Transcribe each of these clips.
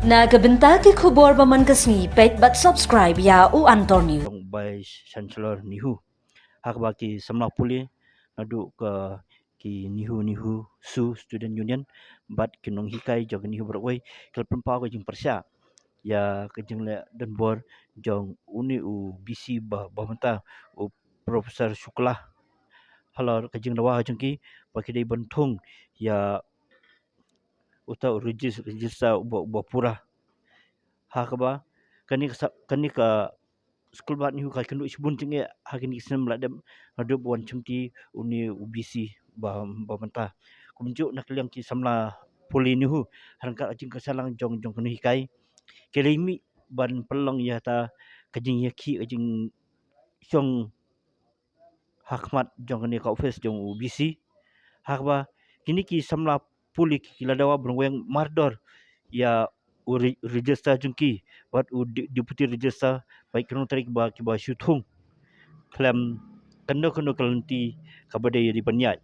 Nagabenta ki khubor baman kasni pet but subscribe ya u Antonio. Vice Chancellor NEHU hakba ki samla pule nadu ke ki NEHU su Student Union but ki nonghikai jog NEHU berway kel pempa ko jing persya ya ke jing le dan bor jong uni u BC bahmenta u Profesor Shukla halor ke jing lawa jong ki pakidai bentung ya uta register bo pura hakba kani ka school bat ni ka kendu sibun tinge hakin isem ladem adu bon chumti uni UBC ba menta kumju nak liang ki samla puli ni hu harangka ajing kasalang jong kuni kai kelimi ban pelong ya ta kajing yaki ajing syong hakmat jong ni ka office jong UBC hakba kini ki samla puli ki ladawa brong mardor ya register jungki wat deputy register baik kenu tarik ba ki ba syuthung klaim kendo kelanti kabade di panyat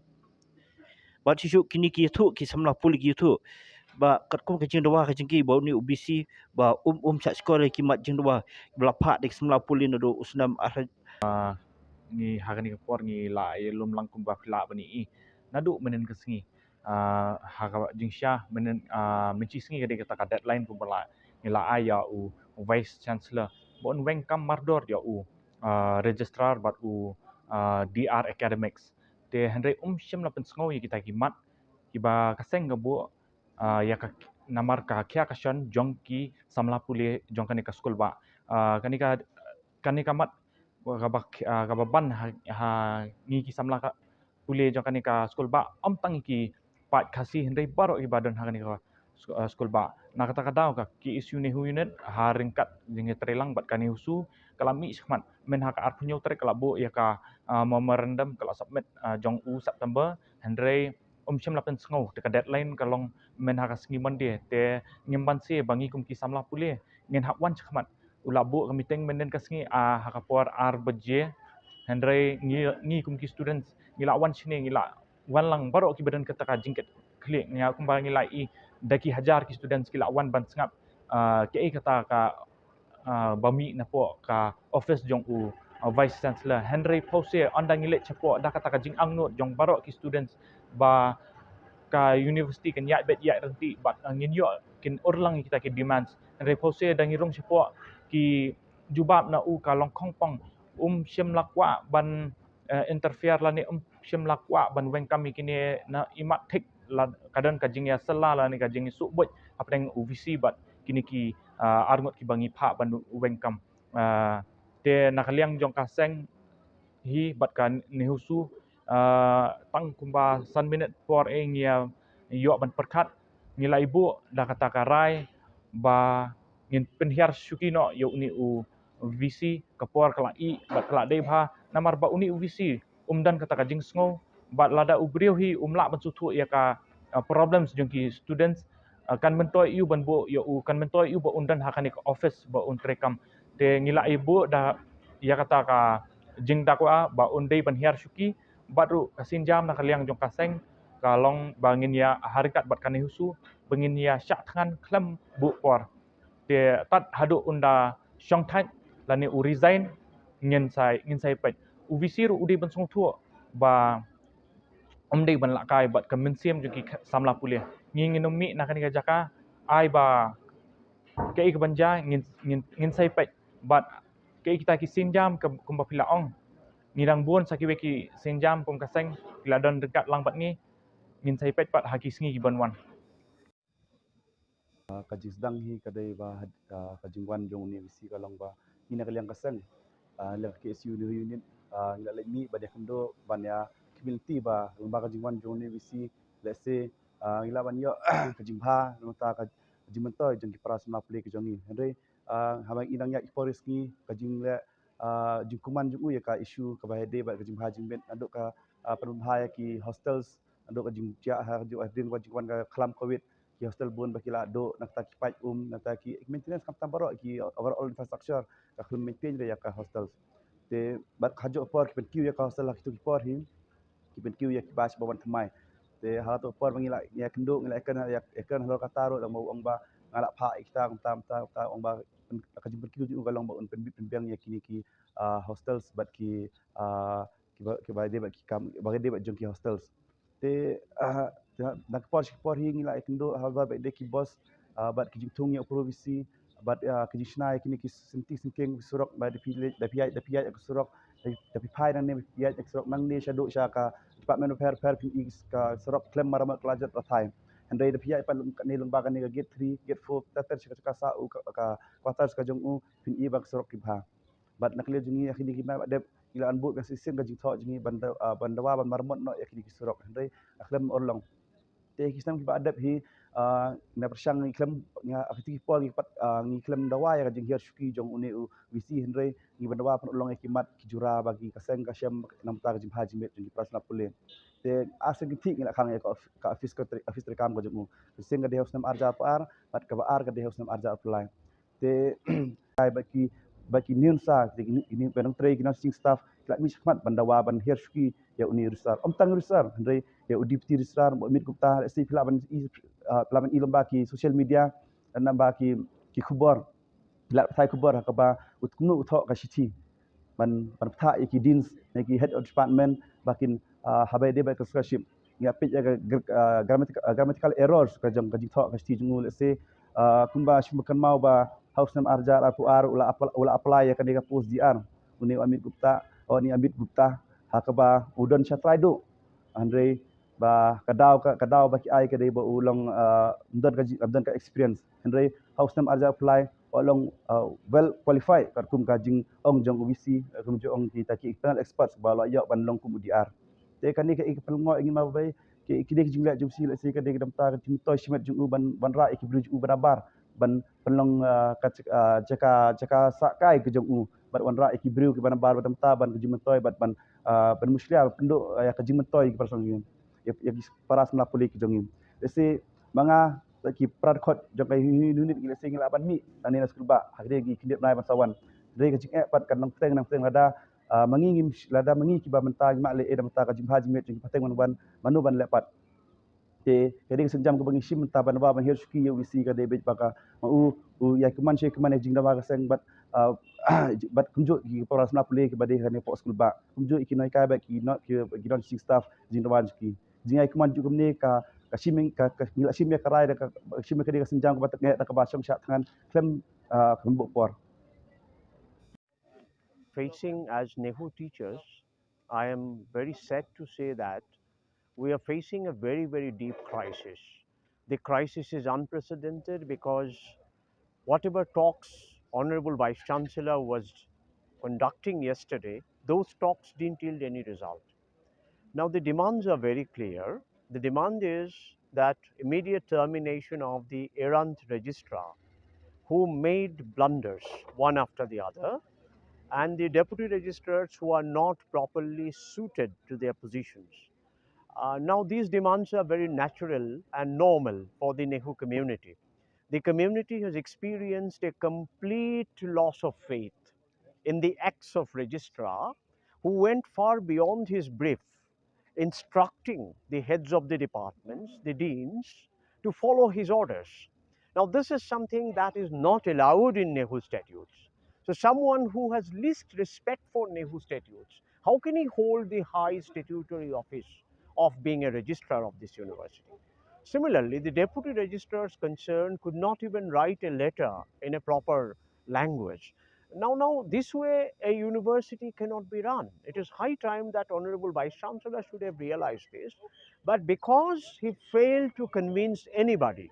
bat sisu kini ki thu ki samla puli ki thu ba katkom ke jing dawa ke jingki ba ni UBC ba sak skor ki mat jing dawa belapa dik samla puli no do usnam ni hagani kapor ni la lum langkum ba phila bani I nadu menen kesengi haga jingsha menen menci sengi gade kata deadline pun bala ni la ya u vice chancellor bon weng kam mardor ya u registrar bat u DR academics te hendre syam la pensngo ya kita kimat kiba kaseng gabo ya ka namar ka kya kashan jongki samla pule jongkani ka skul ba kanika mat ban ha ngi ki samla ka pule jongkani ka skul ba tang ki pat kasih hendre baro ki badan ha ka skul ba na kata kadau ka ki isu ni huyunet ha ringkat jinge trelang bat kani usu kalami skmat men ha ka arpunyo tre kalabo ya ka memorandum kalau submit jong u September hendre syam lapen sngo te ka deadline kalong men ha ka sngi mande te ngimban se bangi kum ki samla pule ngin hak wan skmat ulabu ka meeting menden ka sngi ha ka por ar beje hendre ngi kum ki students ngila wan sini ngila wan lang baro ki badan kata ka jingket klik ngi kum ba ngila I daki hajar ki students kila wan ban sngap ke kata ka bami na po ka office jong u vice chancellor Henry Pose anda ngile chapo da kata ka jing angnot jong baro ki students ba ka university kan ya bet ya renti bat ngin yo kin urlang kita ki demands Henry Pose da ngirong chapo ki jubab na u ka long kongpong syam lakwa ban interfere la ni syam lakwa ban weng kami kini na imat thik kadang kajing ya sela la ni kajing subut apeng UVC bat kini ki arngot ki bangi pha ban weng kam te nakaliang jong kaseng hi bat kan nehusu tang kumba san minute for eng ya yo ban perkat ngila ibu da kata karai ba ngin penhiar syukino yo ni u VC kapor kala I bat kala dei bha namar ba uni UVC dan kata kajing sngo bat lada ubriu hi umla ban suthu ya ka problems jengki students kan mentoi iu ban bo yo u kan mentoi iu ba undan hakani ka office ba untrekam te ngila ibu da ya kata ka jing dakwa ba undei ban hiar syuki baru kasin jam na kaliang jong kaseng kalong bangin ya harikat bat kani husu bangin ya syak tangan klem bu por te tat hadu unda syong thai lani u resign ngin sai pet UVC ru udi ban song thuo ba dei ban lakai bat kemensiam jengki samla pulih ngin mi na kani jaka ai ba ke ik banja ngin sai pet bat ke kita ki sinjam ke kumba pilaong ngirang buon sakiwe ki sinjam pum kaseng kiladon dekat lang bat ni ngin sai pet pat haki sngi ki banwan kajing sedang hi kadai ba kajing wan jong ni visi kalong ba ina kaliang kaseng le KSU ni union ila le mi ba dia kendo ban ya community ba lembaga kajing wan jong ni visi let's say ila ban yo kajing bha nota kajing mentoi jong ki para semna play ke jong ni hendre habang inang ya iporis ni kajing le jing kuman jong ya ka isu ka ba hede ba kajing bha jing ben aduk ka penun bha ya ki hostels aduk kajing ja ha kajing adin kajing wan ka khalam covid ki hostel bun bakila do nak taki pai nak taki maintenance kam tambaro ki overall infrastructure ka kun maintain ya ka hostel te bat khajo por ki penkiu ya ka hostel ki tu por hi ki penkiu ya ki bas bawan thamai te hala to por mangila ya kendo ngila ekan ya ekan halo kataro la mau ong ba ngalak phak kita ta ong ba kajing pergi ju kalong ba un pen ya kini ki hostels bat ki ki ba de ba ki kam ba de ba jong ki hostels te nak por hi ngila ikindo halba ba de ki boss bat ki jing tung ya provisi bat ki jing snai kini ki singking surok ba de pi ak surok tapi pai nan ne pi ak surok nang ne shado sha ka department of health pi ka surok klem maramat kelajat ratai andai de pi pa ni lembaga ni gate 3 gate 4 tatar ka sa u ka kwatar ka jong u pin i bak surok ki bha bat nakle jungi akhini ki ba de ila anbu ka sistem ka jing tho jungi bandawa ban marmot no akhini ki surok andai akhlem orlong te kisam ki adab hi na persang ni klem nga akiti pol ki pat ngi klem dawa ya jing hier shuki jong une u visi hendrai ngi bandawa pan ulong kimat ki jura bagi kaseng ka syam nam ta jim haji met jing prasna pule te asing ki thik ngila khang ya ka office rekam ko jong sing ka de hos nam arja par pat ka ar ka de hos nam arja apply te kai baki niun sa ini benang tre kina sing staff klak mi khmat bandawa ban hier shuki ya uni rusar om tang rusar hendrai ya udipti risrar mo mit gupta si pelaban i lomba ki social media dan namba ki khubor la sai khubor ka ba utkunu utho ka shithi ban pha ki dins ki head of department bakin habai de ba ka scholarship ya pit ya grammatical errors ka jam ka jitho ka shithi jungu let's say kumba shimkan mau ba house nam arja ar ula apply ya ka de ka post dr uni amit gupta ni amit gupta hakaba udon chatrai do Andre ba kadau ba ki ai ka dei ba ulong mdan ka experience Andre house nam arja apply ulong well qualified kat kum ka jing ong jong UBC kum jo ong kita ki external experts ba lo ya ban long kum diar te kan ni ka ik pelngo ingin ma bai ki dei jing la jum si la si ka dei dam ta jing toy shimet jung ban ra ki bru ju barabar ban pelong ka jaka sa kai ke jong u bat wan ra ki bru ki ban bar dam ta ban jing toy bat ban ban muslia penduk ya ka jing toy ki person ya paras na puli ki jongim ese manga ki prat khot jong kai unit ki sing la ban mi tani na skul ba hagre gi kidip nai masawan re ka jing pat kan nang teng lada mangingim lada mangi ki ba menta ma le edam ta ka jing haji met jing pateng man manu ban lepat te kedi senjam ko bangi shim ta ban ba ban hirski yo wisi ka de bet baka u ya kuman she kuman jing da ba ka seng bat kunjo ki poras na pule ki bade hane po skul ba kunjo ikinoi ka ba ki not ki don sing staff jing da ba ki jing ai kuman ju kumne ka shiming ka ngila shim ya karai da ka shim ka de ka senjam ko bat nge da ka ba shong sha tangan klem kembo por Facing as NEHU teachers, I am very sad to say that we are facing a very, very deep crisis. The crisis is unprecedented because whatever talks Honorable Vice Chancellor was conducting yesterday, those talks didn't yield any result. Now the demands are very clear. The demand is that immediate termination of the errant registrar who made blunders one after the other, and the deputy registrars who are not properly suited to their positions. Now, these demands are very natural and normal for the NEHU community. The community has experienced a complete loss of faith in the acts of registrar who went far beyond his brief, instructing the heads of the departments, the deans, to follow his orders. Now, this is something that is not allowed in NEHU statutes. So, someone who has least respect for NEHU statutes, how can he hold the high statutory office of being a registrar of this university? Similarly, the deputy registrars concerned could not even write a letter in a proper language. Now, this way a university cannot be run. It is high time that Honorable Vice Chancellor should have realized this. But because he failed to convince anybody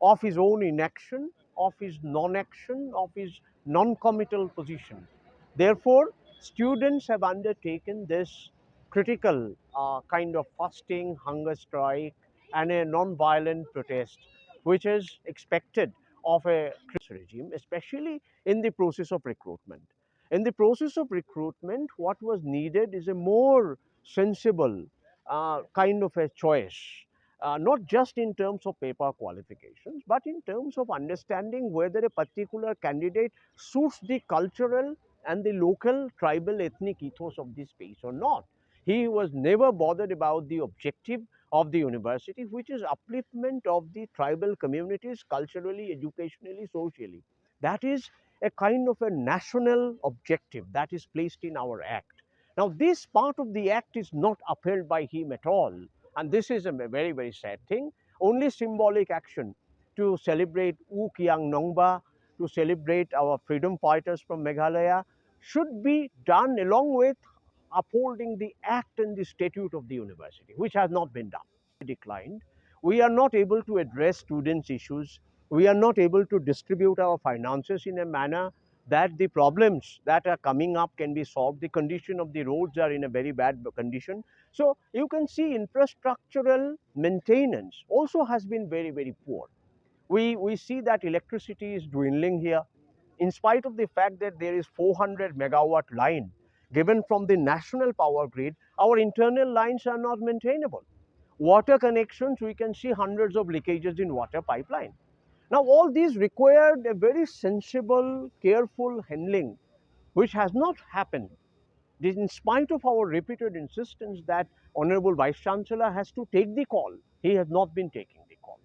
of his own inaction, of his non-action, of his non-committal position. Therefore, students have undertaken this critical kind of fasting, hunger strike, and a non-violent protest, which is expected of a regime, especially in the process of recruitment. In the process of recruitment, what was needed is a more sensible kind of a choice, not just in terms of paper qualifications, but in terms of understanding whether a particular candidate suits the cultural and the local tribal ethnic ethos of this space or not. He was never bothered about the objective of the university, which is upliftment of the tribal communities culturally, educationally, socially. That is a kind of a national objective that is placed in our act. Now, this part of the act is not upheld by him at all, and this is a very, very sad thing. Only symbolic action to celebrate U Kiang Nongba, to celebrate our freedom fighters from Meghalaya, should be done along with upholding the act and the statute of the university, which has not been done. Declined. We are not able to address students' issues. We are not able to distribute our finances in a manner that the problems that are coming up can be solved. The condition of the roads are in a very bad condition. So you can see infrastructural maintenance also has been very, very poor. We see that electricity is dwindling here, in spite of the fact that there is 400 megawatt line given from the national power grid. Our internal lines are not maintainable. Water connections, we can see hundreds of leakages in water pipeline. Now, all these required a very sensible, careful handling, which has not happened. This, in spite of our repeated insistence that Honorable Vice Chancellor has to take the call, he has not been taking the call.